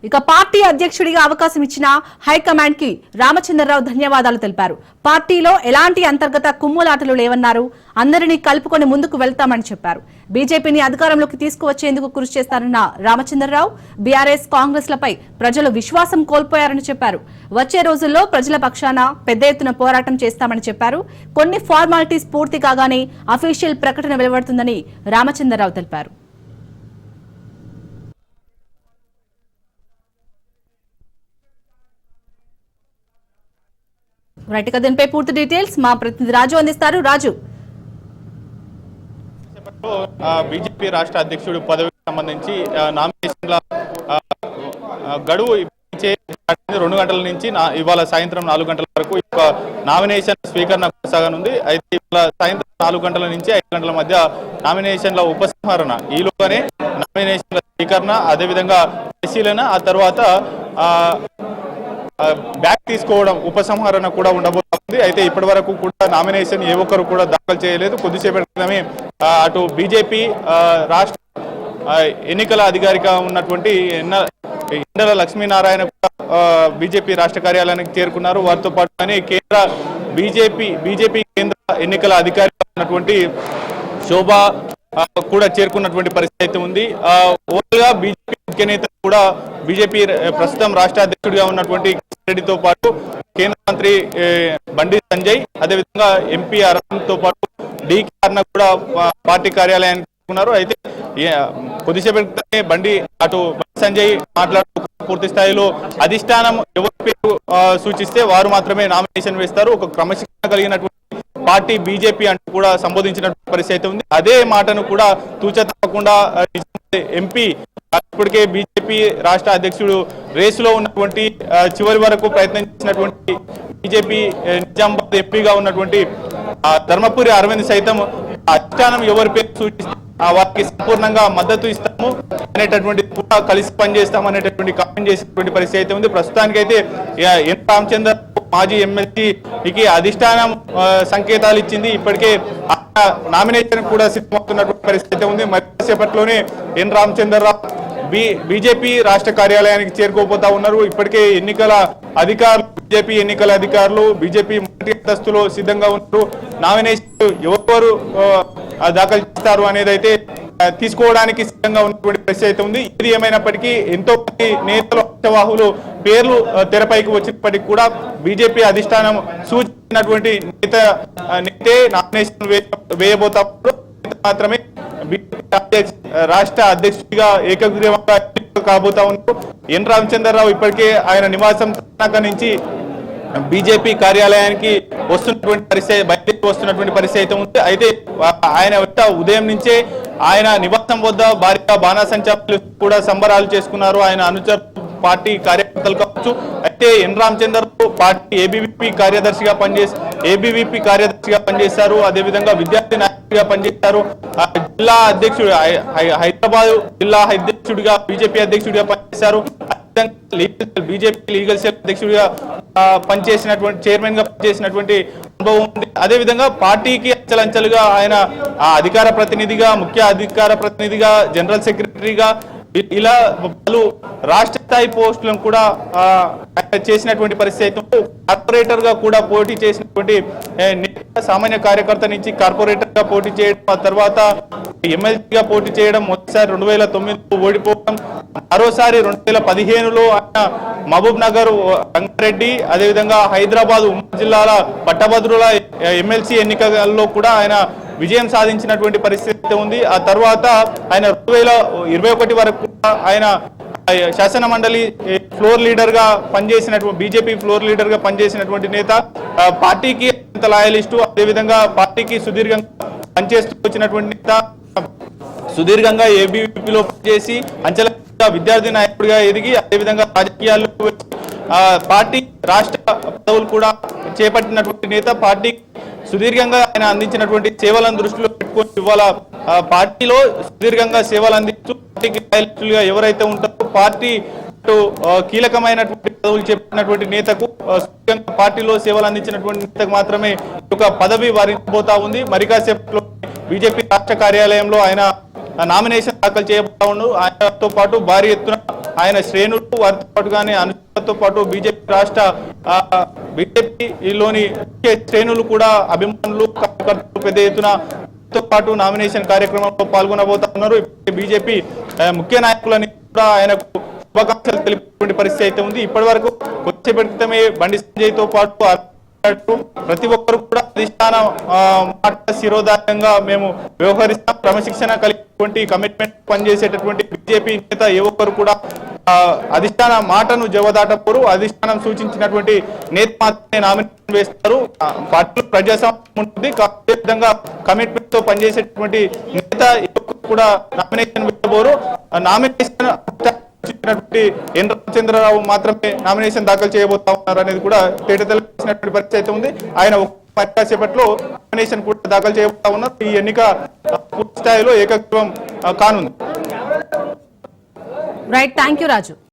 ఇక పార్టీ అధ్యక్షుడిగా అవకాశం ఇచ్చిన హైకమాండ్ కి రామచంద్రరావు ధన్యవాదాలు తెలిపారు. పార్టీలో ఎలాంటి అంతర్గత కుమ్ములాటలు లేవన్నారు. అందరినీ కలుపుకొని ముందుకు వెళ్తామని చెప్పారు. బీజేపీని అధికారంలోకి తీసుకువచ్చేందుకు కృషి చేస్తారన్న రామచంద్రరావు బీఆర్ఎస్ కాంగ్రెస్ లపై ప్రజలు విశ్వాసం కోల్పోయారని చెప్పారు. వచ్చే రోజుల్లో ప్రజల పక్షాన పెద్ద ఎత్తున పోరాటం చేస్తామని చెప్పారు. కొన్ని ఫార్మాలిటీస్ పూర్తి కాగానే అఫీషియల్ ప్రకటన వెలువడుతుందని రామచంద్రరావు తెలిపారు. రైట్ గా దీనిపై పూర్తి డీటెయిల్స్ మా ప్రతినిధి రాజు అందిస్తారు. రాజు, బీజేపీ రాష్ట్ర అధ్యక్షుడు పదవికి సంబంధించి నామినేషన్ల గడువు 2 గంటల నుంచి ఇవాళ సాయంత్రం 4 గంటల వరకు నామినేషన్ స్వీకరణ కొనసాగనుంది. అయితే ఇవాళ సాయంత్రం 4 గంటల నుంచి 5 గంటల మధ్య నామినేషన్ల ఉపసంహరణ, ఈలోగానే నామినేషన్ల స్వీకరణ, అదేవిధంగా పరిశీలన, ఆ తర్వాత బ్యాక్ తీసుకోవడం, ఉపసంహరణ కూడా ఉండబోతుంది. అయితే ఇప్పటి వరకు కూడా నామినేషన్ ఏ ఒక్కరు కూడా దాఖలు చేయలేదు. కొద్దిసేపటి క్రితమే అటు బీజేపీ రాష్ట్ర ఎన్నికల అధికారిగా ఉన్నటువంటి ఎండల లక్ష్మీనారాయణ కూడా బీజేపీ రాష్ట్ర కార్యాలయానికి చేరుకున్నారు. వారితో పాటు కేంద్ర బీజేపీ కేంద్ర ఎన్నికల అధికారిగా ఉన్నటువంటి శోభా కూడా చేరుకున్నటువంటి పరిస్థితి ఉంది. ఓవరాల్ గా బీజేపీ ముఖ్య నేతలు కూడా బీజేపీ ప్రస్తుతం రాష్ట్ర అధ్యక్షుడిగా ఉన్నటువంటి రెడ్డితో పాటు కేంద్ర మంత్రి బండి సంజయ్, అదేవిధంగా ఎంపీ అరవింద్ తో పాటు డీకే అర్ణ కూడా పార్టీ కార్యాలయానికి ఉన్నారు. అయితే కొద్దిసేపటి బండి సంజయ్ మాట్లాడుతూ పూర్తి స్థాయిలో అధిష్టానం ఎవరి పేరు సూచిస్తే వారు మాత్రమే నామినేషన్ వేస్తారు, ఒక క్రమశిక్షణ కలిగినటువంటి పార్టీ బీజేపీ అంటూ కూడా సంబోధించినటువంటి పరిస్థితి ఉంది. అదే మాటను కూడా తూచా తప్పకుండా ఎంపీ ఇప్పటికే బీజేపీ రాష్ట్ర అధ్యక్షుడు రేసులో ఉన్నటువంటి చివరి వరకు ప్రయత్నం చేసినటువంటి బీజేపీ నిజామాబాద్ ఎంపీగా ఉన్నటువంటి ధర్మపురి అరవింద్ సైతం అధిష్టానం ఎవరి పేరు సూచిస్తే వారికి సంపూర్ణంగా మద్దతు ఇస్తాము అనేటటువంటి కూడా కలిసి పనిచేస్తాం అనేటటువంటి కామెంట్ చేసినటువంటి పరిస్థితి ఉంది. ప్రస్తుతానికైతే ఎన్ రామచంద్ర మాజీ ఎమ్మెల్సీకి అధిష్టానం సంకేతాలు ఇచ్చింది. ఇప్పటికే నామినేషన్ కూడా సిద్ధమవుతున్నటువంటి పరిస్థితి ఉంది. మరిసేపట్లోనే ఎన్ రామచంద్రరావు బీజేపీ రాష్ట్ర కార్యాలయానికి చేరుకోబోతా ఉన్నారు. ఇప్పటికే బీజేపీ ఎన్నికల అధికారులు బీజేపీ మొదటి అంతస్తులో సిద్ధంగా ఉన్నారు. నామినేషన్ ఎవరు దాఖలు చేస్తారు అనేది అయితే తీసుకోవడానికి సిద్ధంగా ఉన్నటువంటి పరిస్థితి ఉంది. ఇది ఏమైనప్పటికీ ఎంతో మంది నేతలు అష్టవాహులు పేర్లు తెరపైకి వచ్చినప్పటికీ కూడా బీజేపీ అధిష్టానం సూచించినటువంటి నేతే నామినేషన్ వేయబోతా మాత్రమే రాష్ట్ర అధ్యక్షుడిగా ఏకగ్రీవంగా కాబోతా ఉన్నారు. ఎన్ రామచంద్రరావు ఇప్పటికే ఆయన నివాసం నుంచి బీజేపీ కార్యాలయానికి వస్తున్నటువంటి పరిస్థితి ఉంది. అయితే ఆయన ఉదయం నుంచే ఆయన నివాసం వద్ద భారీగా బాణాసంచాలు కూడా సంబరాలు చేసుకున్నారు. ఆయన అనుచరు పార్టీ కార్యకర్తలు కావచ్చు. అయితే ఎన్ రామచంద్రరావు పార్టీ ఏబీవీపీ కార్యదర్శిగా పనిచేశారు. అదేవిధంగా విద్యార్థి నాయకుడిగా పనిచేశారు. జిల్లా అధ్యక్షుడు హైదరాబాద్ జిల్లా అధ్యక్షుడిగా బీజేపీ అధ్యక్షుడిగా పనిచేశారు. బీజేపీ లీగల్ సెల్ అధ్యక్షుడిగా చైర్మన్ గా పనిచేసినటువంటి అనుభవం ఉంది. అదేవిధంగా పార్టీకి అంచెలంచెలుగా ఆయన ముఖ్య అధికార ప్రతినిధిగా, జనరల్ సెక్రటరీగా ఇలా పలు రాష్ట్ర స్థాయి పోస్టులను కూడా చేసినటువంటి పరిస్థితి. కార్పొరేటర్ గా కూడా పోటీ చేసినటువంటి సామాన్య కార్యకర్త నుంచి కార్పొరేటర్ గా పోటీ చేయడం, ఆ తర్వాత ఎమ్మెల్సీగా పోటీ చేయడం, మొదటిసారి 2009 ఓడిపోవడం, మరోసారి 2015లో ఆయన మహబూబ్ నగర్ రంగారెడ్డి, అదేవిధంగా హైదరాబాద్ ఉమ్మడి జిల్లాల పట్టభద్రుల ఎమ్మెల్సీ ఎన్నికల్లో కూడా ఆయన విజయం సాధించినటువంటి పరిస్థితి ఉంది. ఆ తర్వాత ఆయన 2021 వరకు ఆయన శాసన మండలి ఫ్లోర్ లీడర్ గా పనిచేసినటువంటి బీజేపీ ఫ్లోర్ లీడర్ గా పనిచేసినటువంటి నేత, పార్టీకి లాయలిస్టు, అదేవిధంగా పార్టీకి సుదీర్ఘంగా పనిచేస్తూ వచ్చినటువంటి నేత, సుదీర్ఘంగా ఏబీవీపీలో పనిచేసి అంచెలంచెలుగా విద్యార్థి నాయకుడిగా ఎదిగి అదేవిధంగా రాజకీయాల్లో పార్టీ రాష్ట్ర పదవులు కూడా చేపట్టినటువంటి నేత, పార్టీ సుదీర్ఘంగా ఆయన అందించినటువంటి సేవలను దృష్టిలో పెట్టుకొని ఇవాళ పార్టీలో సుదీర్ఘంగా సేవలు అందిస్తూ పార్టీకి లాయలిస్టులుగా ఎవరైతే ఉంటారో పార్టీ కీలకమైనటువంటి పదవులు చేపట్టినటువంటి నేతకు పార్టీలో సేవలు అందించినటువంటి నేతకు మాత్రమే ఒక పదవి వారించబోతా ఉంది. మరి కాసేపట్లో బీజేపీ రాష్ట్ర కార్యాలయంలో ఆయన నామినేషన్ దాఖలు చేయబోతా ఉన్నారు. ఆయనతో పాటు భారీ ఎత్తున ఆయన శ్రేణులు వారితో పాటుగానే అనుచరులతో పాటు బీజేపీ రాష్ట్ర బీజేపీలోని ముఖ్య శ్రేణులు కూడా అభిమానులు కార్యకర్తలు పెద్ద ఎత్తున తో పాటు నామినేషన్ కార్యక్రమంలో పాల్గొనబోతా ఉన్నారు. బీజేపీ ముఖ్య నాయకులని కూడా ఆయనకు శుభాకాంక్షలు తెలిపేటువంటి పరిస్థితి అయితే ఉంది. ఇప్పటి వరకు కొద్దిసేపటిమే బండి సంజయ్తో పాటు ప్రతి ఒక్కరు కూడా అధిష్టాన మాట శిరోధార్యంగా మేము వ్యవహరిస్తాం, క్రమశిక్షణ కలిగినటువంటి కమిట్మెంట్ పనిచేసేటటువంటి బీజేపీ నేత ఏ ఒక్కరు కూడా అధిష్టాన మాటను జవదాటపోరు. అధిష్టానం సూచించినటువంటి నేత మాత్రమే నామినేషన్ వేస్తారు. పార్టీలో ప్రజాస్వామ్యం ఉంటుంది, విధంగా కమిట్మెంట్ తో పనిచేసేటువంటి నేత ఏ ఒక్కరు కూడా నామినేషన్ వేయబోరు. నామినేషన్ ఎన్ రామచంద్రరావు మాత్రమే నామినేషన్ దాఖలు చేయబోతా ఉన్నారు అనేది కూడా తేటతెల్లినటువంటి పరిస్థితి అయితే ఉంది. ఆయన సేపట్లో నామినేషన్ కూడా దాఖలు చేయబోతా ఉన్నారు. ఈ ఎన్నిక పూర్తి స్థాయిలో ఏకగ్రీవం కానుంది. Right, thank you Raju.